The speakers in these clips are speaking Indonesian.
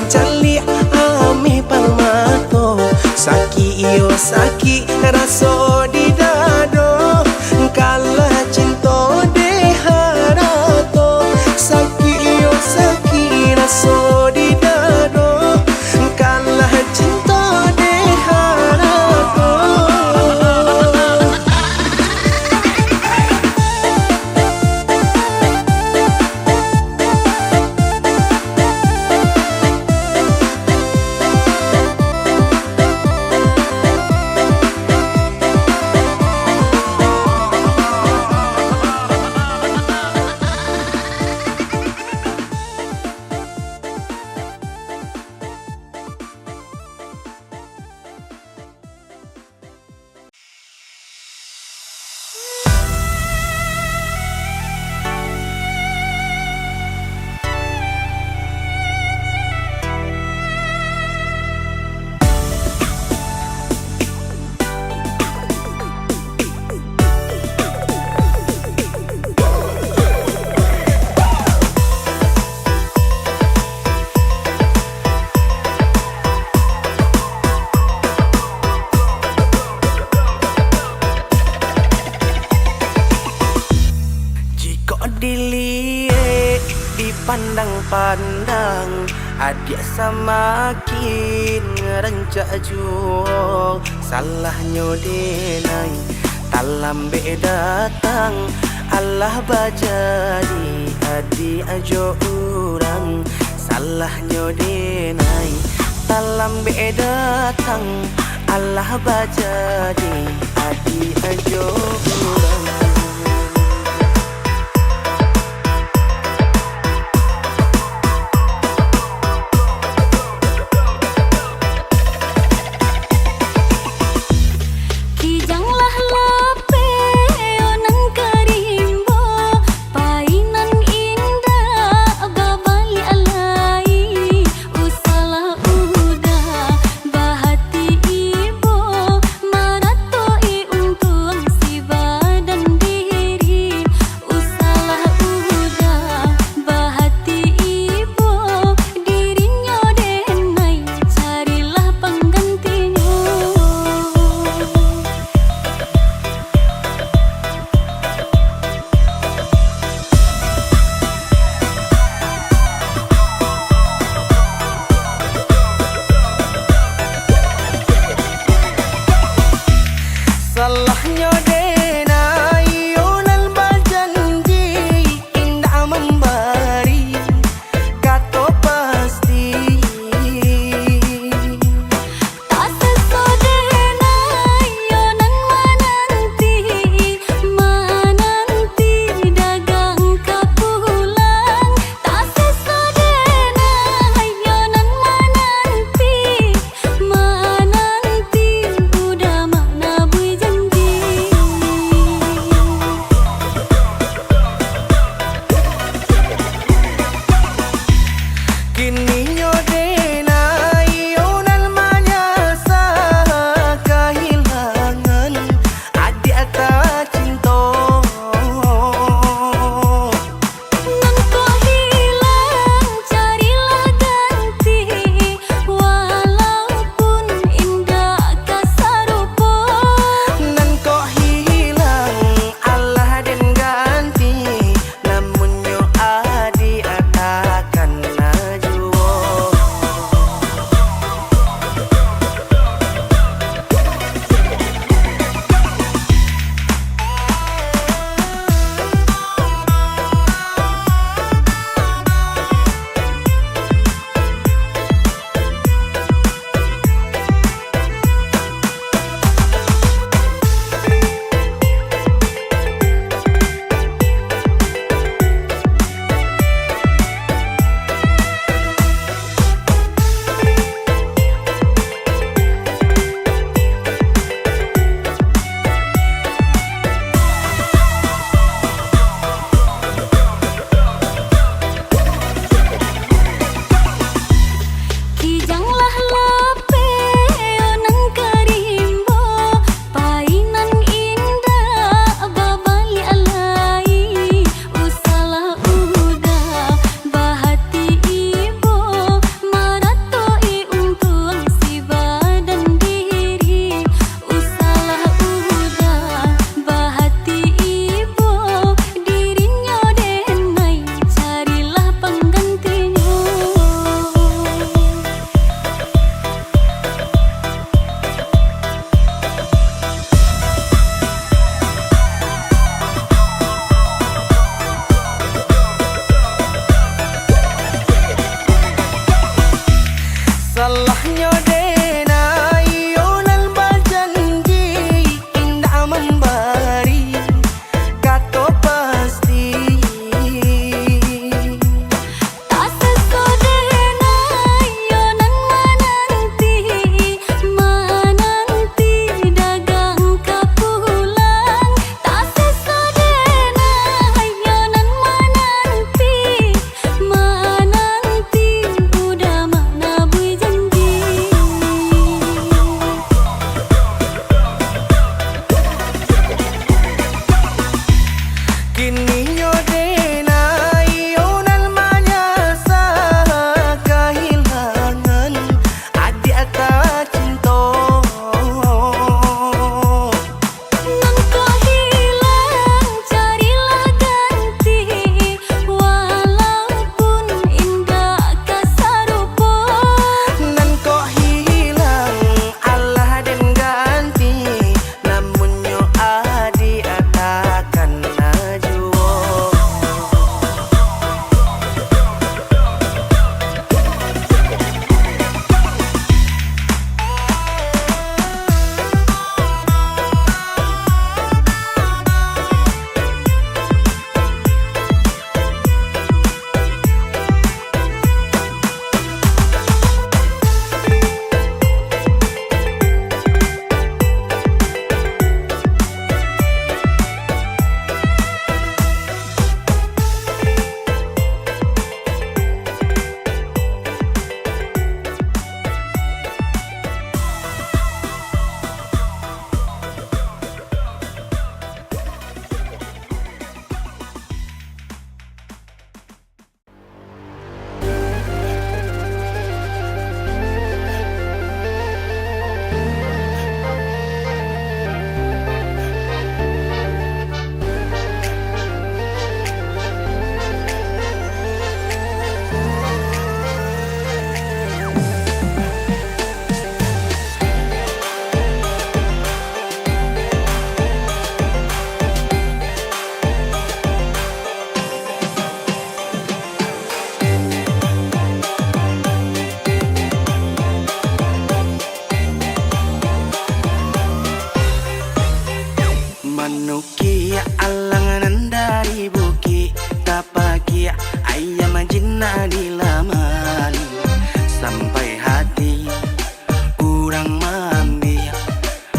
cali ami palmato saki iyo saki raso di dado kalah cinta de harato saki iyo saki raso di dado kalah cinta de harato. Dilihat dipandang-pandang adik semakin rancak jual salahnya denai talam be datang Allah bajadi adik ajo urang salahnya denai talam be datang Allah bajadi adik ajo urang. Untung si badan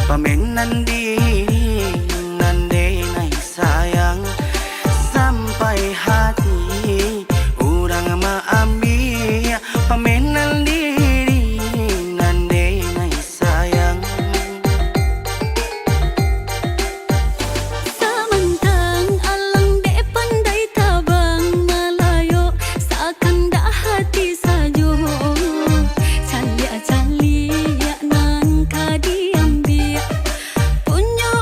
Pamenan diri nande nai sayang sampai hati urang maambi pamenan diri nande nai sayang Samantang alang de pandai tabang malayo seakan dah hati sajo calia calia nang kadiam dia punya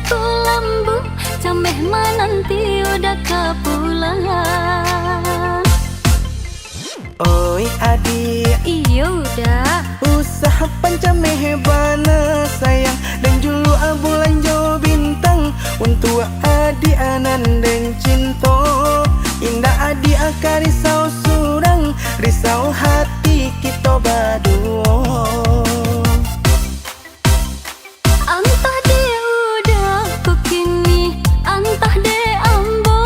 joko lambu, cameh mananti udah kepulangan. Oi adik, Iya udah. usaha pancameh bana sayang dan julu bulan jo bintang untuk adik anan dan cinta. Indah adik akar risau surang, risau hati kita berdua. Antah dia udah kekini, antah dia ambo,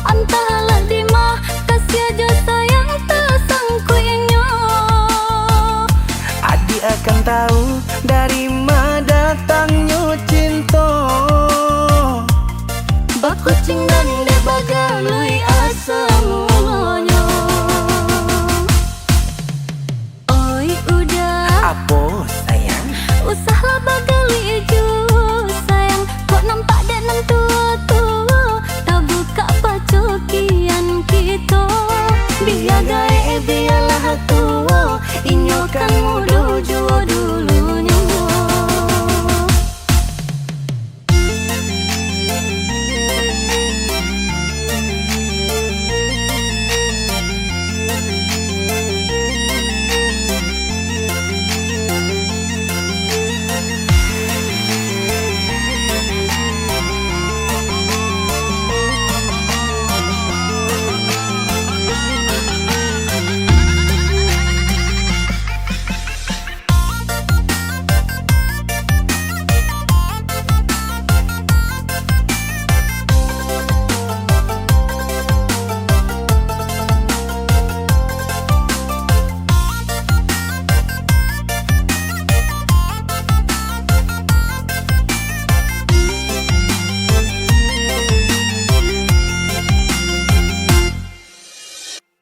antahlah di mah kasih aja sayang tersangkuinya. Adik akan tahu dari mana datangnya cinta. Bakucing dan dia bagalui asa mulanya. Oi udah, Apa sayang? usahlah bagali ju sayang. Kok nampak dek nan tua-tua, tak buka pacokian kita. Biar gae biarlah tua, inyo kan muda jua dulunya.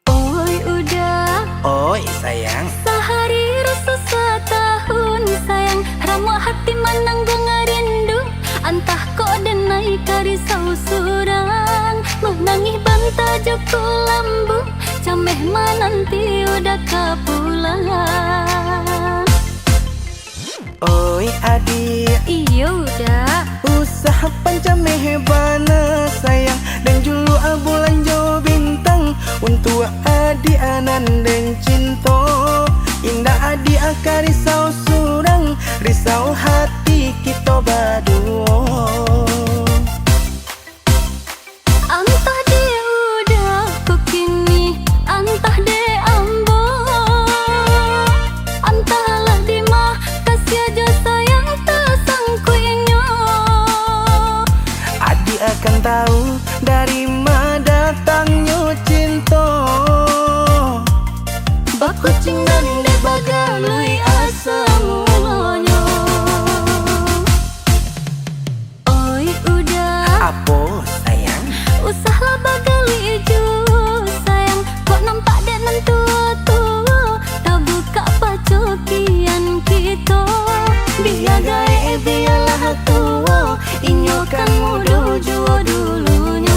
Oi udah, Oi sayang, sehari rasa setahun sayang. Ramu hati manang gua ngerindu, antah kok denai karisau surang. Menangih banta joko lambu, cameh mananti udah kepulangan. oi adik, Iya udah. usaha pancameh bana sayang dan julu bulan jo bintang untuk adik anan dan cinta. Indah adik akar risau surang, risau hati kita berdua. Antah dia udah kekini, antah dia ambo, antahlah di mah kasih aja sayang tersangkuinya. Adik akan tahu dari mana datangnya cinta. Bakucing dan dia bagalui asa mulanya. Oi udah, Apa sayang? usahlah bagali ju sayang. Kok nampak dek nan tua-tua, tak buka pacokian kita. Biar gae biarlah tua, inyo kan muda jua dulunya.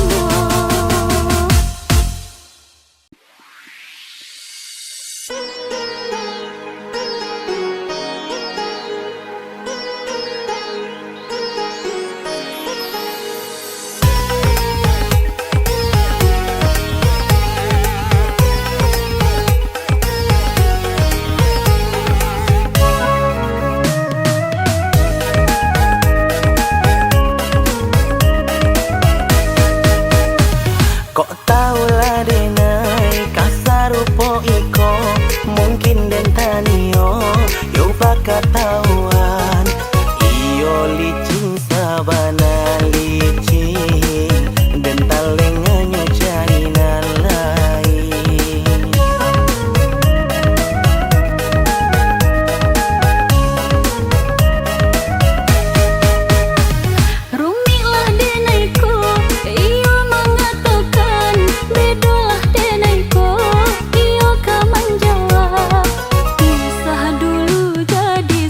Kok tahu lah denai kasar rupo iko mungkin den tanio yo bakat tauan iyo licin sabana licin dan talengannya jalinan lain. Rumilah denaiku, iyo mengatakan. Bedalah denaiku, iyo kan menjawab. Usah dulu jadi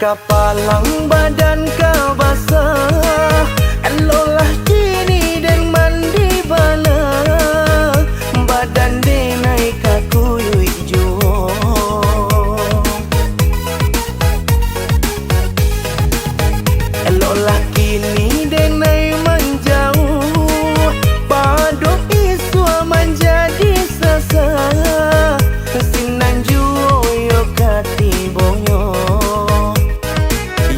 kapalang badan kau basah, eloklah kini dan mandi bala. Badan de naik kaku yui juo, eloklah kini dan naik menjauh. Padok iswa menjadi sasa, sinan juo yo kati bonyo.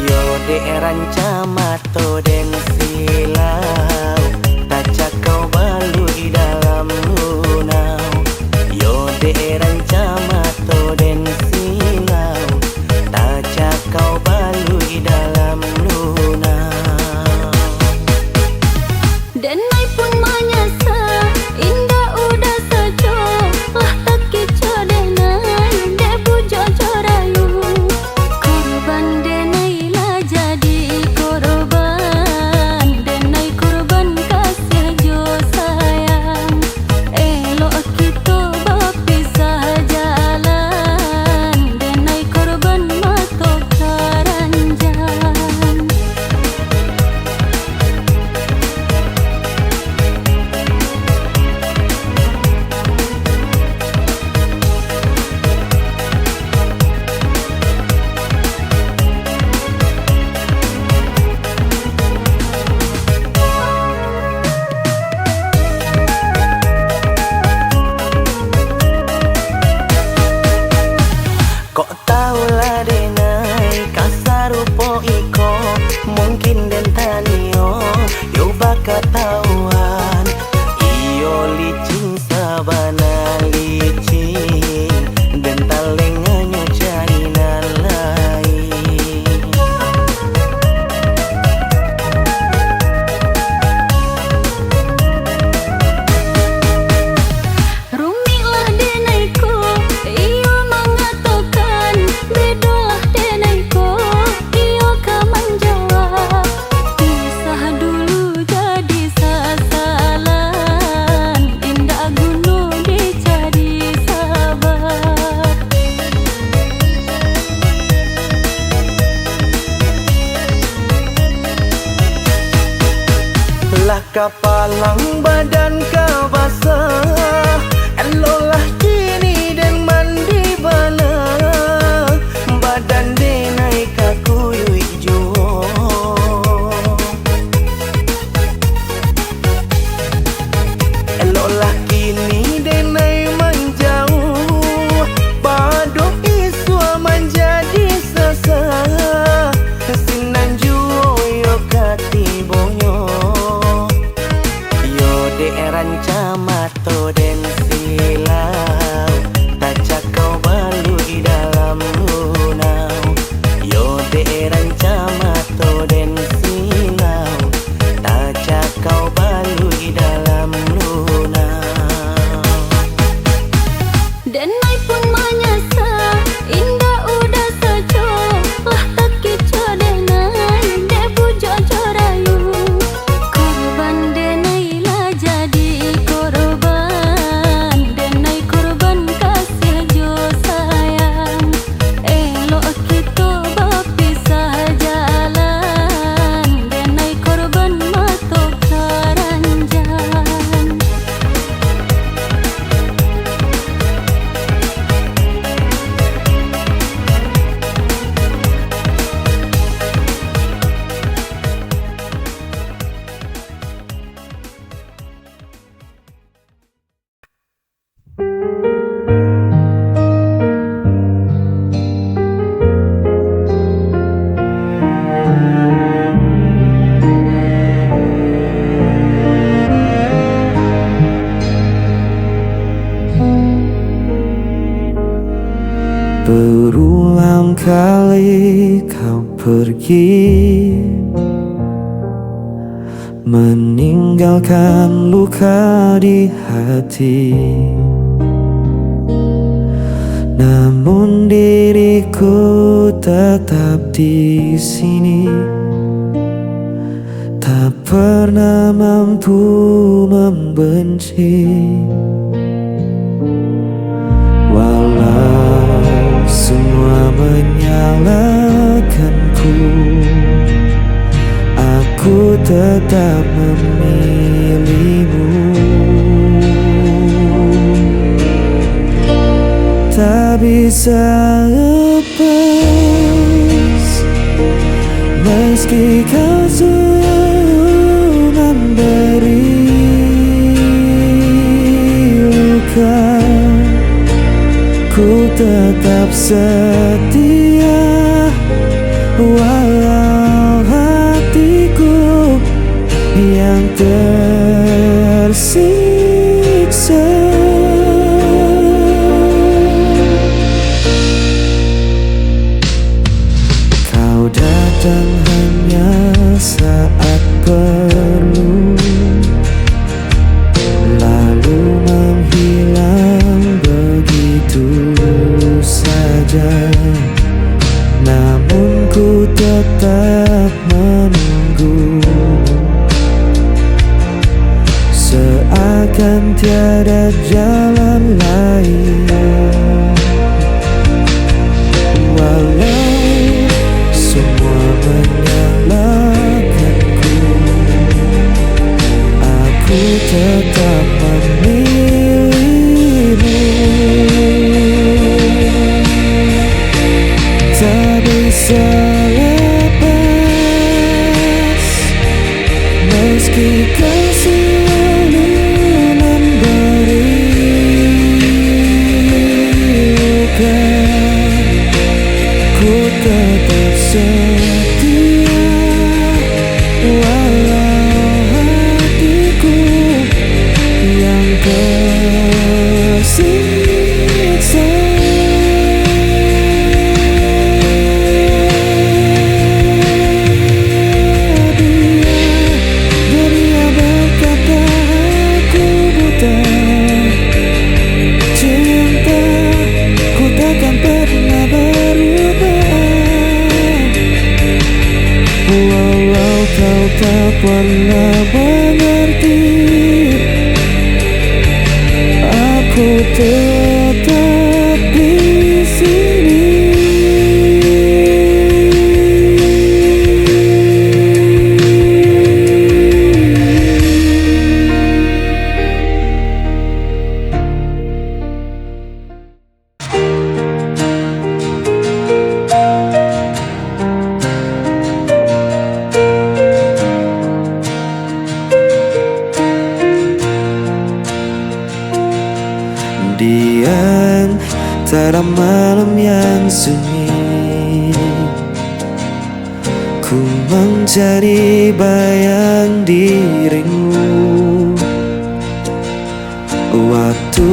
Yo de rancamato den silau, taca kau balui dalam lunau. Yo de rancamato den silau, taca kau balui dalam lunau. Denai pun menyasa, indah udah saja. Lah tak kica denai, de puja corayu. Korban denai lah jadi korban. Denai korban kasih jo sayang. Elok kita berpisah jalan. Denai korban mato karanjan. Kok tahulah denai kasar rupo iko, mungkin den tanio yo baka tauan. Iyo licin sabana licin, den talenganyo jarinan lain. Rumiklah denaiku, iyo mengatakan. Bedalah denaiku, iyo kan menjawab. Pisah dulu jadi sasalan, indah gunung dicari sabar. Lah kapalang badan kau basah, eloklah kini dan mandi bala. Badan de naik kaku yui juo, eloklah kini dan naik menjauh. Padok iswa menjadi sasa, sinan juo yo kati bonyo. Yo de rancamato den silau, taca kau balui dalam lunau. Yo de rancamato den silau, taca kau balui dalam lunau. Denai pun menyasa, indah udah saja. Lah tak kica denai, de puja corayu. Korban denai lah jadi korban. Denai korban kasih jo sayang. Elok kita berpisah jalan. Denai korban mato karanjan. Berulang kali kau pergi, meninggalkan luka di hati. Namun diriku tetap di sini, tak pernah mampu membenci. Walau semua menyalahkan bisa lepas, meski kau selalu memberi luka. Ku tetap setia walau hatiku yang tersiksa. Kau datang hanya saat perlu, lalu menghilang begitu saja. Namun ku tetap menunggu, seakan tiada jalan lain. Walau semua menyalahkanku, aku tetap memilihmu. Tak bisa lepas, meski kau selalu memberi luka. Ku tetap setia walau hatiku yang tersiksa. Dunia berkata aku buta, cinta ku takkan pernah berubah. Walau kau tak pernah mengerti, aku tetap di sini. Di antara malam yang sunyi, ku mencari bayang dirimu. Waktu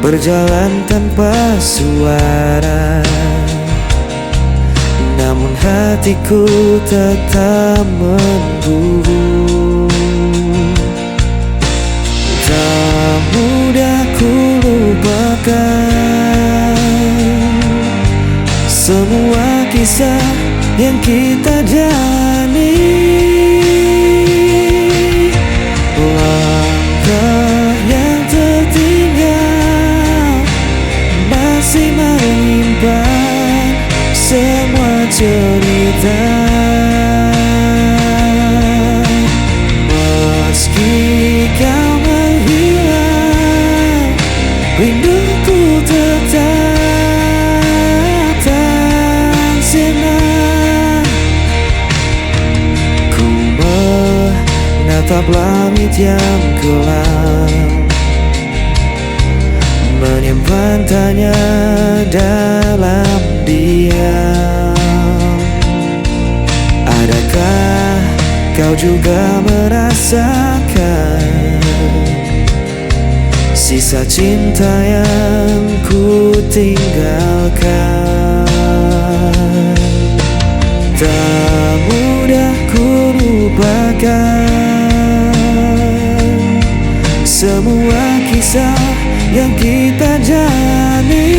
berjalan tanpa suara, namun hatiku tetap memburu. Tak mudah ku lupakan semua kisah yang kita jalani. Langkah yang tertinggal masih menyimpan semua cerita. Meski kau menghilang, rinduku tetap tak sirna. Ku menatap langit yang kelam, menyimpan tanya dalam diam. Adakah kau juga merasakan sisa cinta yang ku tinggalkan? Tak mudah ku lupakan semua kisah yang kita jalani.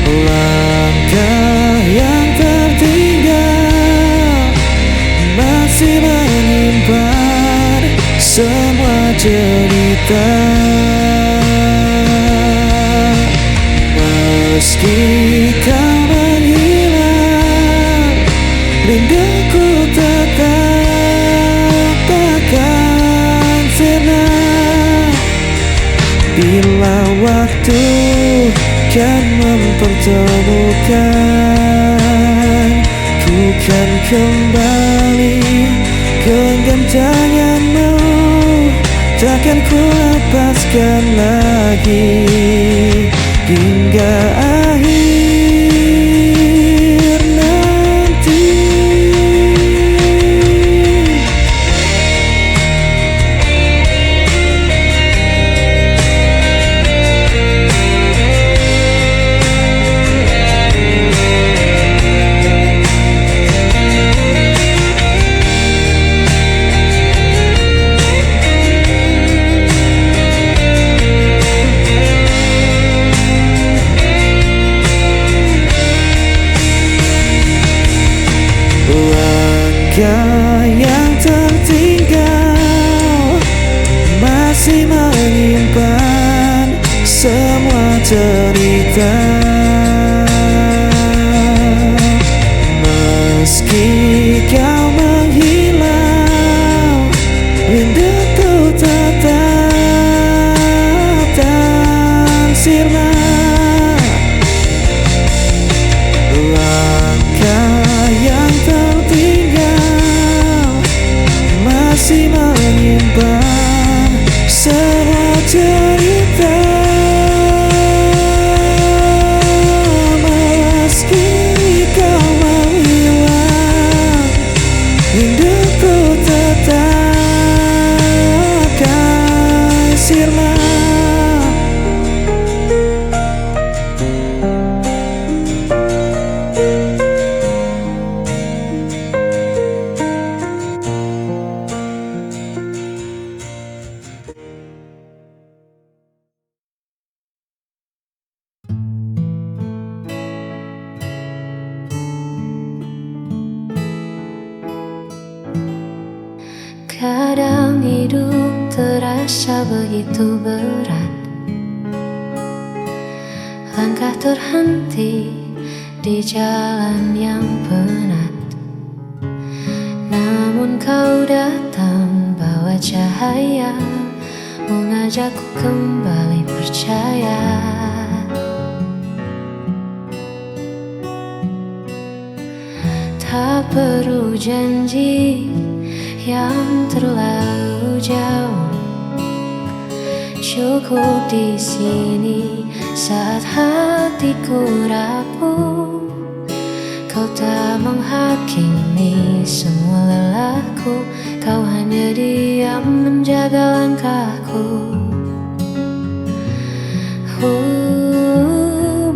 Langkah yang tertinggal masih menyimpan semua cerita. Meski kau menghilang, rinduku tetap takkan sirna. Bila waktu kan mempertemukan, ku kan kembali genggam tanganmu. Takkan ku lepaskan lagi hingga akhir nanti. Langkah yang tertinggal masih menyimpan semua cerita. Meski kau menghilang, rinduku tetap tak sirna. Langkah yang tertinggal masih menyimpan semua cerita. Meski kau menghilang, rinduku tetap kan sirna. Kadang hidup terasa begitu berat, langkah terhenti di jalan yang penat. Namun kau datang bawa cahaya, mengajakku kembali percaya. Tak perlu janji yang terlalu jauh, cukup di sini saat hatiku rapuh. Kau tak menghakimi semua lelahku, kau hanya diam menjaga langkahku.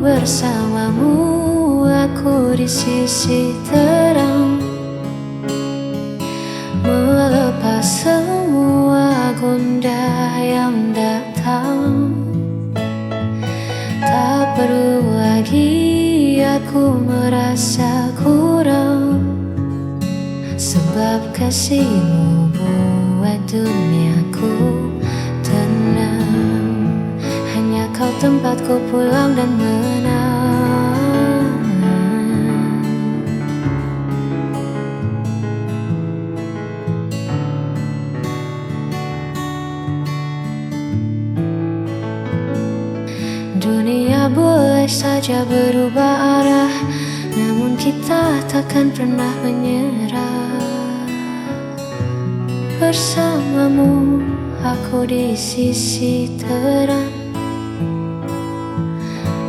Bersamamu aku di sisi terang, melepas semua gundah yang datang. Tak perlu lagi aku merasa kurang, sebab kasihmu buat duniaku tenang. Hanya kau tempatku pulang dan menang. Dunia boleh saja berubah arah, namun kita takkan pernah menyerah. Bersamamu aku di sisi terang,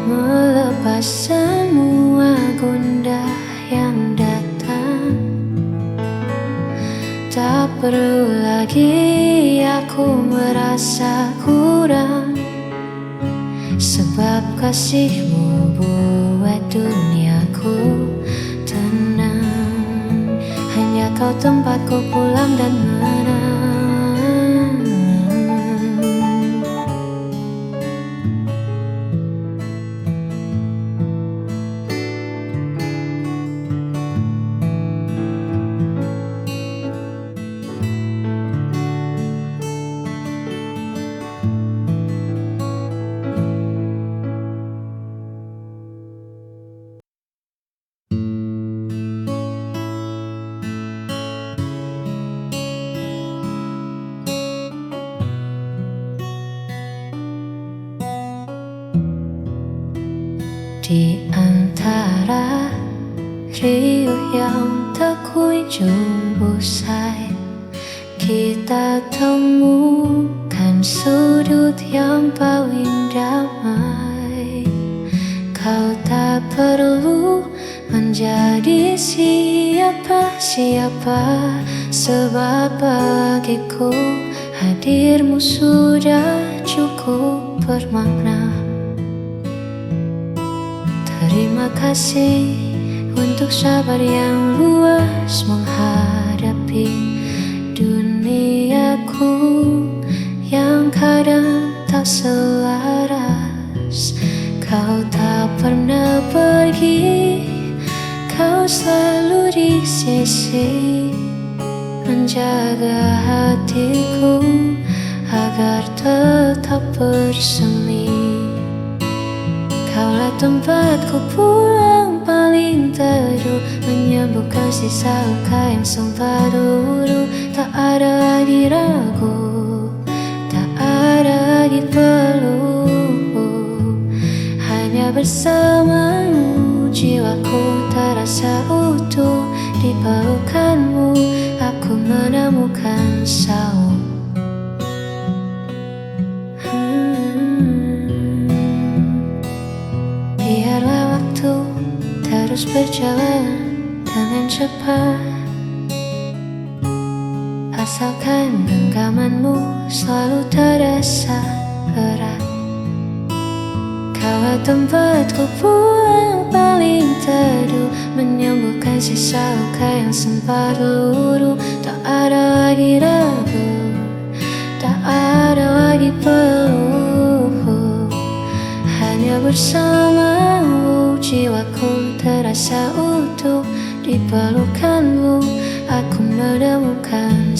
melepas semua gundah yang datang. Tak perlu lagi aku merasa kurang, sebab kasihmu buat duniaku tenang. Hanya kau tempatku pulang dan menang. Di antara riuh yang tak kunjung usai, kita temukan sudut yang paling damai. Kau tak perlu menjadi siapa-siapa, sebab bagiku hadirmu sudah cukup bermakna. Terima kasih untuk sabar yang luas menghadapi duniaku yang kadang tak selaras. Kau tak pernah pergi, kau selalu di sisi, menjaga hatiku agar tetap bersemi. Kaulah tempatku pulang paling teduh, menyembuhkan sisa luka yang sempat dulu. Tak ada lagi ragu, tak ada lagi peluh. Hanya bersamamu jiwaku terasa utuh. Di pelukanmu aku menemukan saung. Biarlah waktu terus berjalan dengan cepat, asalkan genggamanmu selalu terasa erat. Kaulah tempatku pulang paling teduh, menyembuhkan sisa luka yang sempat luruh. Tak ada lagi ragu, tak ada lagi peluh. Hanya bersamamu jiwaku terasa utuh. Di pelukanmu aku menemukan